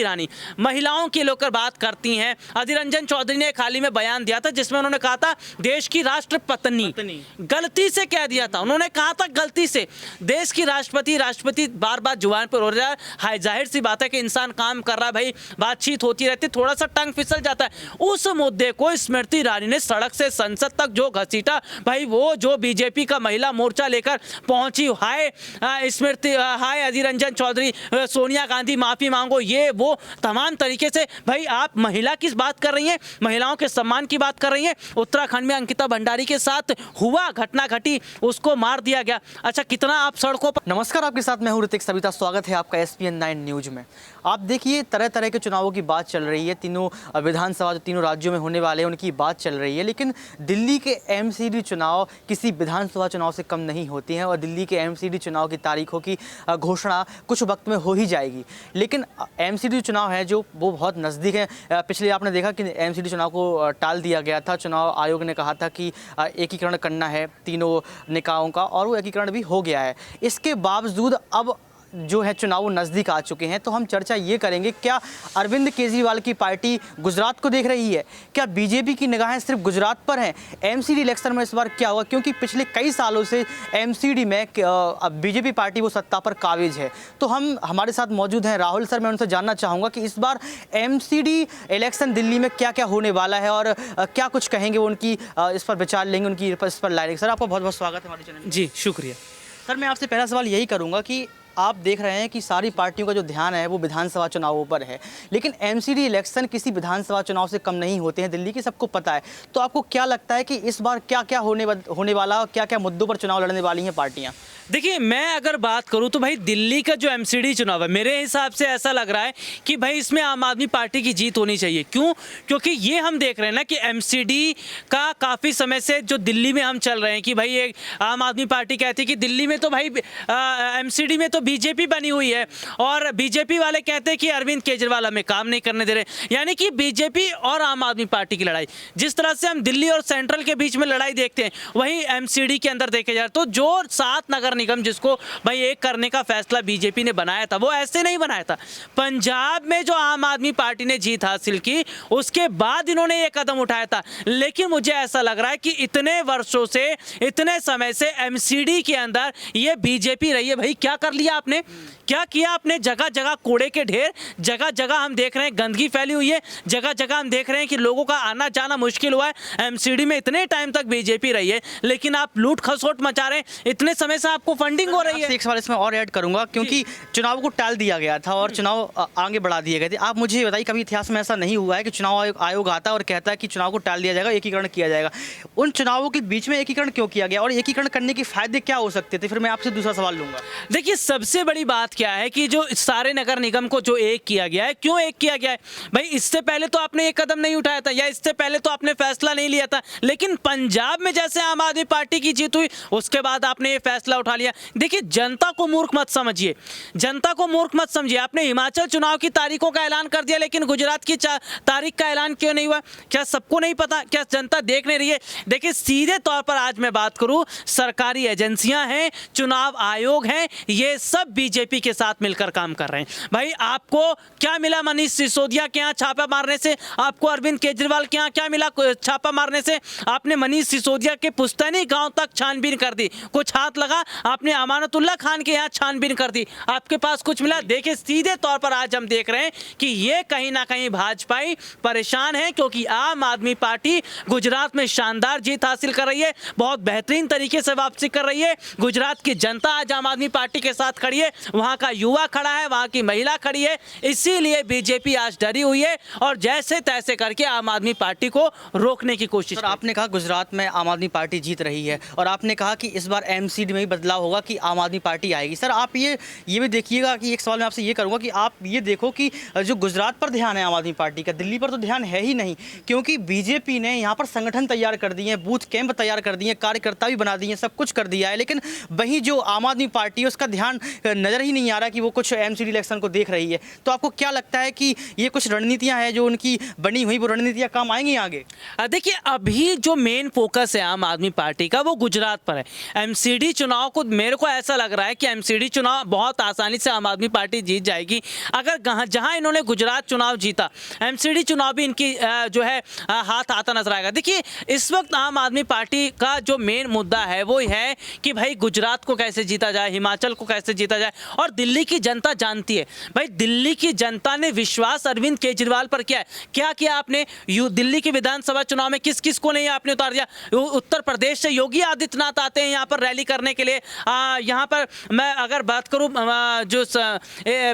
ईरानी महिलाओं के लेकर बात करती हैं। अधीर रंजन चौधरी ने एक हाल ही में बयान दिया था जिसमें उन्होंने कहा था देश की राष्ट्रपत्नी, गलती से कह दिया था, उन्होंने कहा था गलती से देश की राष्ट्रपति बार बार जुबान पर हो रहा है। जाहिर सी बात है कि इंसान काम कर रहा है भाई, बातचीत होती रहती, थोड़ा सा टंग फिसल जाता है। उस मुद्दे को स्मृति ईरानी ने सड़क से संसद तक जो घसीटा भाई, वो जो बीजेपी का महिला मोर्चा लेकर पहुंची, हाय स्मृति, हाय अधीर रंजन चौधरी, सोनिया गांधी माफी मांगो, ये वो तमाम तरीके से भाई आप महिला की बात कर रही हैं, महिलाओं के सम्मान की बात कर रही हैं। उत्तराखंड में अंकिता भंडारी के साथ हुआ घटना घटी, उसको मार दिया गया। अच्छा, कितना आप सड़कों पर। नमस्कार, आपके साथ मैं हूं ऋतिक सविता। स्वागत है आपका SPN9 न्यूज में। आप देखिए, तरह तरह के चुनावों की बात चल रही है, तीनों विधानसभा जो तीनों राज्यों में होने वाले हैं उनकी बात चल रही है, लेकिन दिल्ली के MCD चुनाव किसी विधानसभा चुनाव से कम नहीं होती हैं और दिल्ली के MCD चुनाव की तारीखों की घोषणा कुछ वक्त में हो ही जाएगी। लेकिन MCD चुनाव है जो वो बहुत नज़दीक है। पिछले आपने देखा कि MCD चुनाव को टाल दिया गया था। चुनाव आयोग ने कहा था कि एकीकरण करना है तीनों निकायों का, और वो एकीकरण भी हो गया है। इसके बावजूद अब जो है चुनाव नज़दीक आ चुके हैं, तो हम चर्चा ये करेंगे, क्या अरविंद केजरीवाल की पार्टी गुजरात को देख रही है? क्या बीजेपी की निगाहें सिर्फ गुजरात पर हैं? MCD इलेक्शन में इस बार क्या हुआ? क्योंकि पिछले कई सालों से MCD में बीजेपी पार्टी वो सत्ता पर काबिज है। तो हमारे साथ मौजूद हैं राहुल सर। मैं उनसे जानना चाहूँगा कि इस बार MCD इलेक्शन दिल्ली में क्या क्या होने वाला है और क्या कुछ कहेंगे, वो उनकी इस पर विचार लेंगे, उनकी इस पर लाएंगे। सर, आपका बहुत बहुत स्वागत है हमारे चैनल में। जी शुक्रिया सर, मैं आपसे पहला सवाल यही करूँगा कि आप देख रहे हैं कि सारी पार्टियों का जो ध्यान है वो विधानसभा चुनावों पर है, लेकिन MCD इलेक्शन किसी विधानसभा चुनाव से कम नहीं होते हैं, दिल्ली की सबको पता है। तो आपको क्या लगता है कि इस बार क्या क्या होने वाला और क्या क्या मुद्दों पर चुनाव लड़ने वाली हैं पार्टियां? देखिए, मैं अगर बात करूं तो भाई दिल्ली का जो MCD चुनाव है, मेरे हिसाब से ऐसा लग रहा है कि भाई इसमें आम आदमी पार्टी की जीत होनी चाहिए। क्यों? क्योंकि ये हम देख रहे हैं ना कि MCD का काफ़ी समय से जो दिल्ली में हम चल रहे हैं कि भाई एक आम आदमी पार्टी कहती है कि दिल्ली में तो भाई MCD में तो बीजेपी बनी हुई है, और बीजेपी वाले कहते हैं कि अरविंद केजरीवाल हमें काम नहीं करने दे रहे। यानी कि बीजेपी और आम आदमी पार्टी की लड़ाई, जिस तरह से हम दिल्ली और सेंट्रल के बीच में लड़ाई देखते हैं, वही MCD के अंदर देखे जा रहे। तो जो 7 नगर निगम जिसको भाई एक करने का फैसला बीजेपी ने बनाया था, वो ऐसे नहीं बनाया था। पंजाब में जो आम आदमी पार्टी ने जीत हासिल की, उसके बाद इन्होंने ये कदम उठाया था। लेकिन मुझे ऐसा लग रहा है कि इतने वर्षों से, इतने समय से MCD के अंदर ये बीजेपी रही है। भाई क्या कर लिया आपने, क्या किया आपने? जगह जगह कूड़े के ढेर, जगह जगह हम देख रहे हैं गंदगी फैली हुई है, जगह जगह हम देख रहे हैं कि लोगों का आना जाना मुश्किल हुआ है। MCD में इतने टाइम तक बीजेपी रही है, लेकिन आप लूट खसोट मचा रहे हैं, इतने समय से आपको फंडिंग हो रही है। एक सवाल इसमें और ऐड करूंगा, क्योंकि चुनाव को टाल दिया गया था और चुनाव आगे बढ़ा दिए गए थे। आप मुझे बताइए, कभी इतिहास में ऐसा नहीं हुआ है कि चुनाव आयोग आता है और कहता है कि चुनाव को टाल दिया जाएगा, एकीकरण किया जाएगा? उन चुनावों के बीच में एकीकरण क्यों किया गया और एकीकरण करने के फायदे क्या हो सकते थे? फिर मैं आपसे दूसरा सवाल लूंगा। देखिए, सबसे बड़ी बात क्या है कि जो सारे नगर निगम को जो एक किया गया है, क्यों एक किया गया है? भाई इससे पहले तो आपने ये कदम नहीं उठाया था, या इससे पहले तो आपने फैसला नहीं लिया था, लेकिन पंजाब में जैसे आम आदमी पार्टी की जीत हुई, उसके बाद आपने ये फैसला उठा लिया। देखिए, जनता को मूर्ख मत समझिए, जनता को मूर्ख मत समझिए। आपने हिमाचल चुनाव की तारीखों का ऐलान कर दिया, लेकिन गुजरात की तारीख का ऐलान क्यों नहीं हुआ? क्या सबको नहीं पता? क्या जनता देख नहीं रही है? देखिए, सीधे तौर पर आज मैं बात करूं, सरकारी एजेंसियां हैं, चुनाव आयोग हैं, ये सब बीजेपी के साथ मिलकर काम कर रहे हैं। भाई आपको क्या मिला मनीष सिसोदिया के यहाँ छापा मारने से? आपको अरविंद केजरीवाल के यहाँ क्या मिला छापा मारने से? आपने मनीष सिसोदिया के पुश्तैनी गांव तक छानबीन कर दी, कुछ हाथ लगा? आपने अमानतुल्लाह खान के यहाँ छानबीन कर दी, आपके पास कुछ मिला? देखिए, सीधे तौर पर आज हम देख रहे हैं कि ये कहीं ना कहीं भाजपाई परेशान है, क्योंकि आम आदमी पार्टी गुजरात में शानदार जीत हासिल कर रही है, बहुत बेहतरीन तरीके से वापसी कर रही है। गुजरात की जनता आज आम आदमी पार्टी के साथ खड़ी है, वहां का युवा खड़ा है, वहां की महिला खड़ी है, इसीलिए बीजेपी आज डरी हुई है और जैसे तैसे करके आम आदमी पार्टी को रोकने की कोशिश। सर, आपने कहा गुजरात में आम आदमी पार्टी जीत रही है और आपने कहा कि इस बार MCD में ही बदलाव होगा कि आम आदमी पार्टी आएगी। सर, आप ये भी देखिएगा कि एक सवाल मैं आपसे ये करूँगा कि आप ये देखो कि जो गुजरात पर ध्यान है आम आदमी पार्टी का, दिल्ली पर तो ध्यान है ही नहीं, क्योंकि बीजेपी ने यहाँ पर संगठन तैयार कर दिए हैं, बूथ कैंप तैयार कर दिए, कार्यकर्ता भी बना दिए, सब कुछ कर दिया है, लेकिन वहीं जो आम आदमी पार्टी है उसका ध्यान नज़र ही नहीं नहीं आ रहा कि वो कुछ एमसीडी इलेक्शन को देख रही है। तो आपको क्या लगता है कि ये कुछ रणनीतियां हैं जो उनकी बनी हुई, वो रणनीतियां काम आएंगी आगे? देखिए, अभी जो मेन फोकस है आम आदमी पार्टी का वो गुजरात पर है। एमसीडी चुनाव को मेरे को ऐसा लग रहा है कि एमसीडी चुनाव बहुत आसानी से आम आदमी पार्टी जीत जाएगी। अगर जहां इन्होंने गुजरात चुनाव जीता, एमसीडी चुनाव भी इनकी जो है हाथ आता नजर आएगा। देखिए, इस वक्त आम आदमी पार्टी का जो मेन मुद्दा है वो है कि भाई गुजरात को कैसे जीता जाए, हिमाचल को कैसे जीता जाए। और दिल्ली की जनता जानती है भाई, दिल्ली की जनता ने विश्वास अरविंद केजरीवाल पर किया है। क्या किया आपने? दिल्ली के विधानसभा चुनाव में किस किस को नहीं आपने उतार दिया? उत्तर प्रदेश से योगी आदित्यनाथ आते हैं यहाँ पर रैली करने के लिए। यहाँ पर मैं अगर बात करूँ जो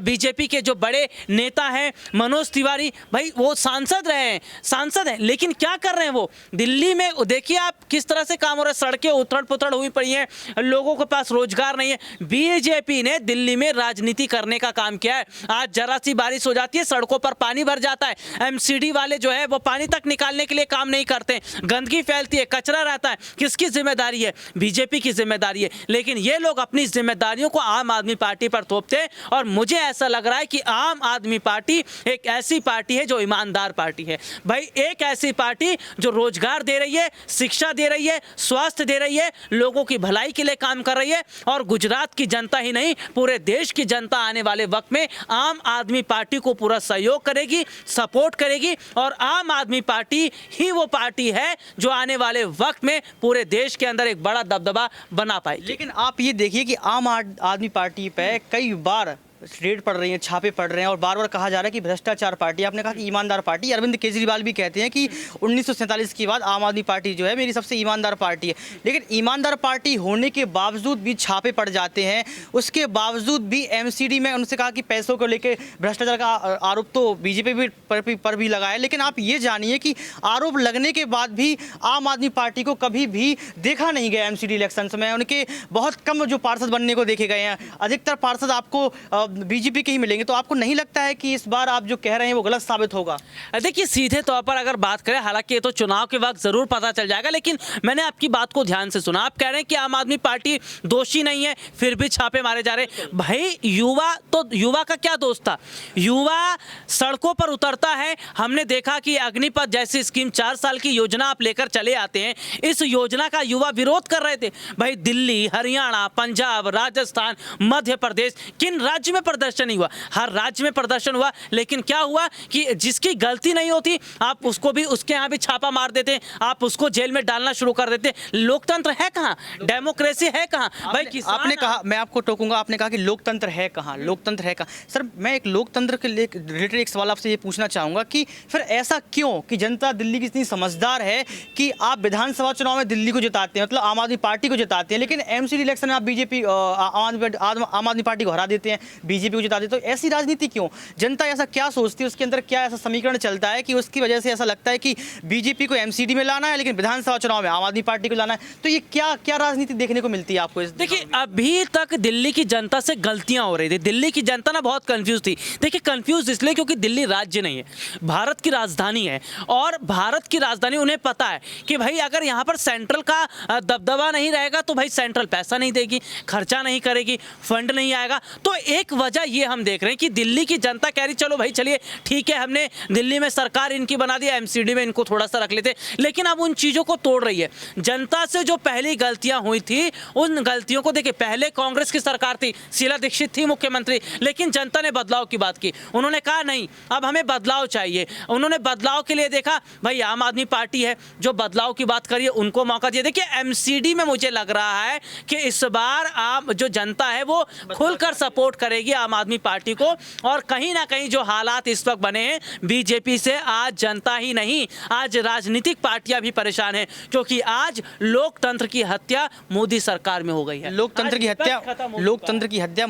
बीजेपी के जो बड़े नेता हैं मनोज तिवारी, भाई वो सांसद रहे हैं, सांसद हैं, लेकिन क्या कर रहे हैं वो? दिल्ली में देखिए आप किस तरह से काम हो रहा है, सड़कें उथड़ पुथड़ हुई पड़ी हैं, लोगों के पास रोजगार नहीं है। बीजेपी ने दिल्ली में राजनीति करने का काम किया है। आज जरा सी बारिश हो जाती है, सड़कों पर पानी भर जाता है, एमसीडी वाले जो है वो पानी तक निकालने के लिए काम नहीं करते, गंदगी फैलती है, कचरा रहता है। किसकी जिम्मेदारी है? बीजेपी की जिम्मेदारी है। लेकिन ये लोग अपनी जिम्मेदारियों को आम आदमी पार्टी पर थोपते हैं। और मुझे ऐसा लग रहा है कि आम आदमी पार्टी एक ऐसी पार्टी है जो ईमानदार पार्टी है। भाई एक ऐसी पार्टी जो रोजगार दे रही है, शिक्षा दे रही है, स्वास्थ्य दे रही है, लोगों की भलाई के लिए काम कर रही है। और गुजरात की जनता ही नहीं, पूरे देश की जनता आने वाले वक्त में आम आदमी पार्टी को पूरा सहयोग करेगी, सपोर्ट करेगी। और आम आदमी पार्टी ही वो पार्टी है जो आने वाले वक्त में पूरे देश के अंदर एक बड़ा दबदबा बना पाएगी। लेकिन आप ये देखिए कि आम आदमी पार्टी पे कई बार रेड पड़ रही है, छापे पड़ रहे हैं और बार बार कहा जा रहा है कि भ्रष्टाचार पार्टी। आपने कहा कि ईमानदार पार्टी, अरविंद केजरीवाल भी कहते हैं कि 1947 के बाद आम आदमी पार्टी जो है मेरी सबसे ईमानदार पार्टी है। लेकिन ईमानदार पार्टी होने के बावजूद भी छापे पड़ जाते हैं, उसके बावजूद भी एमसीडी में उनसे कहा कि पैसों को लेकर भ्रष्टाचार का आरोप तो बीजेपी पर भी लगा है। लेकिन आप ये जानिए कि आरोप लगने के बाद भी आम आदमी पार्टी को कभी भी देखा नहीं गया एमसीडी इलेक्शन में। उनके बहुत कम जो पार्षद बनने को देखे गए हैं, अधिकतर पार्षद आपको बीजेपी के ही मिलेंगे। तो आपको नहीं लगता है कि इस बार आप जो कह रहे हैं वो गलत साबित होगा? देखिए, सीधे तौर पर अगर बात करें, हालांकि ये तो चुनाव के वक्त जरूर पता चल जाएगा, लेकिन मैंने आपकी बात को ध्यान से सुना। आप कह रहे हैं कि आम आदमी पार्टी दोषी नहीं है, फिर भी छापे मारे जा रहे। भाई युवा का क्या दोष था? युवा सड़कों पर उतरता है। हमने देखा कि अग्निपथ जैसी स्कीम 4 साल की योजना आप लेकर चले आते हैं, इस योजना का युवा विरोध कर रहे थे। भाई दिल्ली, हरियाणा, पंजाब, राजस्थान, मध्य प्रदेश, किन राज्य में प्रदर्शन नहीं हुआ? हर राज्य में प्रदर्शन हुआ। लेकिन क्या हुआ कि जिसकी गलती नहीं होती आप उसको भी, उसके यहाँ भी छापा मार देते, आप उसको जेल में डालना शुरू कर देते। लोकतंत्र है कहाँ? डेमोक्रेसी है कहाँ? भाई आपने कहा, मैं आपको टोकूंगा, आपने कहा कि लोकतंत्र है कहाँ, लोकतंत्र है कहाँ। सर, मैं एक लोकतंत्र के रिलेटेड एक सवाल आपसे ये पूछना चाहूंगा कि फिर ऐसा क्यों कि जनता दिल्ली की इतनी समझदार है कि आप विधानसभा चुनाव में दिल्ली को जिताते हैं, मतलब आम आदमी पार्टी को जिताते हैं, लेकिन एमसीडी इलेक्शन में आप बीजेपी आम आदमी पार्टी को हरा देते हैं, बीजेपी को जिता देते। तो ऐसी राजनीति क्यों? जनता ऐसा क्या सोचती है, उसके अंदर क्या ऐसा समीकरण चलता है कि उसकी वजह से ऐसा लगता है कि बीजेपी को एमसीडी में लाना है लेकिन विधानसभा चुनाव में आम आदमी पार्टी को लाना है? तो ये क्या क्या राजनीति देखने को मिलती है आपको? देखिए, अभी तक दिल्ली की जनता से गलतियां हो रही थी। दिल्ली की जनता ना बहुत कंफ्यूज थी। देखिए, कंफ्यूज इसलिए क्योंकि दिल्ली राज्य नहीं है, भारत की राजधानी है। और भारत की राजधानी, उन्हें पता है कि भाई अगर यहाँ पर सेंट्रल का दबदबा नहीं रहेगा तो भाई सेंट्रल पैसा नहीं देगी, खर्चा नहीं करेगी, फंड नहीं आएगा। तो एक वजह ये हम देख रहे हैं कि दिल्ली की जनता कह रही चलो भाई चलिए ठीक है, हमने दिल्ली में सरकार इनकी बना दी, एमसीडी में इनको थोड़ा सा रख लेते। लेकिन अब उन चीजों को तोड़ रही है। जनता से जो पहली गलतियां हुई थी उन गलतियों को देखिए, पहले कांग्रेस की सरकार थी, शीला दीक्षित थी मुख्यमंत्री, लेकिन जनता ने बदलाव की बात की। उन्होंने कहा नहीं, अब हमें बदलाव चाहिए। उन्होंने बदलाव के लिए देखा, भाई आम आदमी पार्टी है जो बदलाव की बात करिए, उनको मौका दिया। देखिए, एमसीडी में मुझे लग रहा है कि इस बार आम जो जनता है वो खुलकर सपोर्ट करेगी आम आदमी पार्टी को। और कहीं ना कहीं जो हालात इस वक्त बने हैं बीजेपी से, आज जनता ही नहीं, आज राजनीतिक पार्टियां भी परेशान हैं, क्योंकि आज लोकतंत्र की हत्या मोदी सरकार में हो गई है। लोकतंत्र की हत्या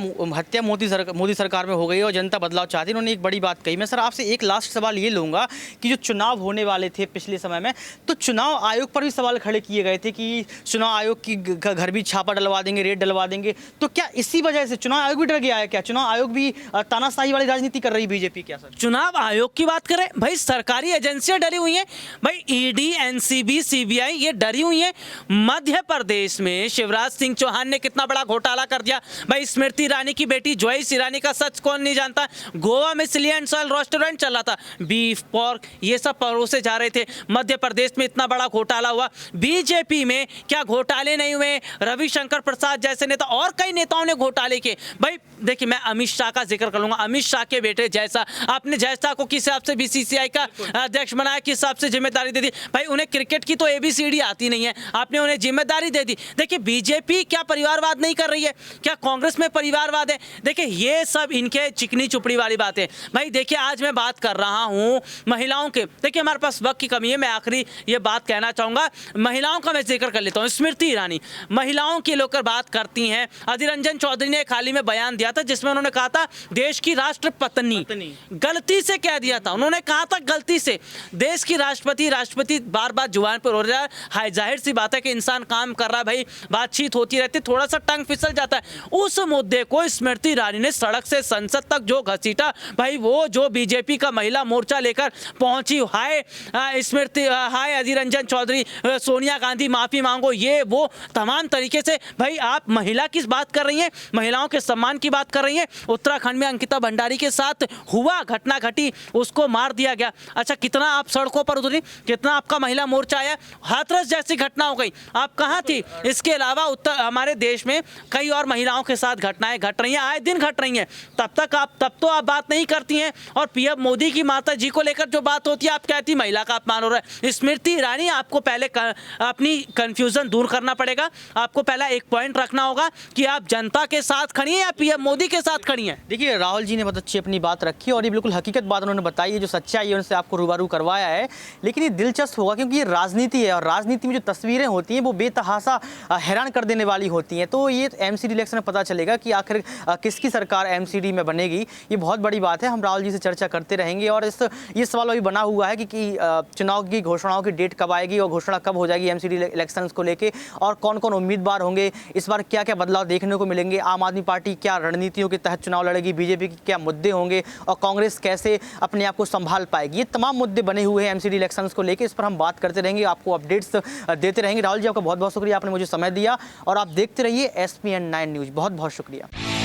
मोदी सरकार में हो गई है और जनता बदलाव चाहती है। उन्होंने एक बड़ी बात कही। मैं सर आपसे एक लास्ट सवाल ये लूंगा कि जो चुनाव होने वाले थे पिछले समय में, तो चुनाव आयोग पर भी सवाल खड़े किए गए थे कि चुनाव आयोग की घर भी छापा डलवा देंगे, रेड डलवा देंगे। तो क्या इसी वजह से चुनाव आयोग भी डर गया है क्या चुनाव आयोग भी तानाशाही वाली राजनीति कर रही है बीजेपी क्या सर? चुनाव आयोग की बात करें भाई, सरकारी एजेंसियां डरी हुई हैं भाई, ईडी, एनसीबी, सीबीआई ये डरी हुई हैं। मध्य प्रदेश में शिवराज सिंह चौहान ने कितना बड़ा घोटाला कर दिया भाई, स्मृति ईरानी की बेटी जोयस ईरानी का सच कौन नहीं जानता। गोवा में सिली एंड सॉयल रेस्टोरेंट चल रहा था, बीफ, पोर्क ये सब परोसे जा रहे थे। मध्य प्रदेश में इतना बड़ा घोटाला हुआ। बीजेपी में क्या घोटाले नहीं हुए? रविशंकर प्रसाद जैसे नेता और कई नेताओं ने घोटाले किए भाई। देखिए, मैं अमित शाह का जिक्र कर लूंगा। अमित शाह के बेटे जैसा, आपने जैसा को किस हिसाब से बीसीसीआई का अध्यक्ष बनाया, किस हिसाब से जिम्मेदारी दे दी भाई। उन्हें क्रिकेट की तो एबीसीडी आती नहीं है, आपने उन्हें जिम्मेदारी दे दी। देखिए, बीजेपी क्या परिवारवाद नहीं कर रही है? क्या कांग्रेस में परिवारवाद है? देखिए, ये सब इनके चिकनी चुपड़ी वाली बात है भाई। देखिए, आज मैं बात कर रहा हूं महिलाओं के। देखिए, हमारे पास वक्त की कमी है, मैं आखिरी ये बात कहना चाहूंगा। महिलाओं का मैं जिक्र कर लेता हूं। स्मृति ईरानी महिलाओं की लेकर बात करती हैं। अधीर रंजन चौधरी ने एक हाल ही में बयान दिया था जिसमें उन्होंने कहा था देश की राष्ट्रपत्नी, गलती से कह दिया था, उन्होंने कहा था गलती से देश की राष्ट्रपति बार बार जुबान पर हो रहा है। हाय, जाहिर सी बात है कि इंसान काम कर रहा है भाई, बातचीत होती रहती, थोड़ा सा टंग फिसल जाता है। उस मुद्दे को स्मृति ईरानी ने सड़क से संसद तक जो घसीटा भाई, वो जो बीजेपी का महिला मोर्चा लेकर पहुंची, हाय स्मृति, हाय अधीर रंजन चौधरी, सोनिया गांधी माफी मांगो, ये वो तमाम तरीके से भाई आप महिला की बात कर रही हैं, महिलाओं के सम्मान की बात कर रही हैं। उत्तराखंड में अंकिता भंडारी के साथ हुआ, घटना घटी, उसको मार दिया गया। अच्छा, कितना आप सड़कों पर उतरी, कितना आपका महिला मोर्चा आया? हाथरस जैसी घटना हो गई, आप कहां थी? इसके अलावा हमारे देश में कई और महिलाओं के साथ घटनाएं घट रही हैं, आए दिन घट रही हैं। तब तो आप बात नहीं करती हैं। और पीएम मोदी की माता जी को लेकर जो बात होती है, आप कहती महिला का अपमान हो रहा है। स्मृति ईरानी, आपको पहले अपनी कंफ्यूजन दूर करना पड़ेगा। आपको पहला एक पॉइंट रखना होगा कि आप जनता के साथ खड़ी हैं या पीएम मोदी के साथ खड़ी हैं। देखिए, राहुल जी ने बहुत अच्छी अपनी बात रखी और ये बिल्कुल हकीकत बात उन्होंने बताई है, जो सच्चाई है उनसे आपको रूबरू करवाया है। लेकिन ये दिलचस्प होगा क्योंकि ये राजनीति है और राजनीति में जो तस्वीरें होती हैं वो बेतहासा हैरान कर देने वाली होती हैं। तो ये एमसीडी इलेक्शन में पता चलेगा कि आखिर किसकी सरकार एमसीडी में बनेगी। ये बहुत बड़ी बात है, हम राहुल जी से चर्चा करते रहेंगे। और ये सवाल अभी बना हुआ है कि चुनाव की घोषणाओं की डेट कब आएगी और घोषणा कब हो जाएगी एमसीडी इलेक्शंस को लेके, और कौन कौन उम्मीदवार होंगे, इस बार क्या क्या बदलाव देखने को मिलेंगे, आम आदमी पार्टी क्या रणनीतियों के तहत चुनाव लड़ेगी, बीजेपी के क्या मुद्दे होंगे और कांग्रेस कैसे अपने आप को संभाल पाएगी। ये तमाम मुद्दे बने हुए हैं एमसीडी इलेक्शंस को लेकर, इस पर हम बात करते रहेंगे, आपको अपडेट्स देते रहेंगे। राहुल जी, आपका बहुत बहुत शुक्रिया, आपने मुझे समय दिया और आप देखते रहिए SPN9 न्यूज़। बहुत बहुत शुक्रिया।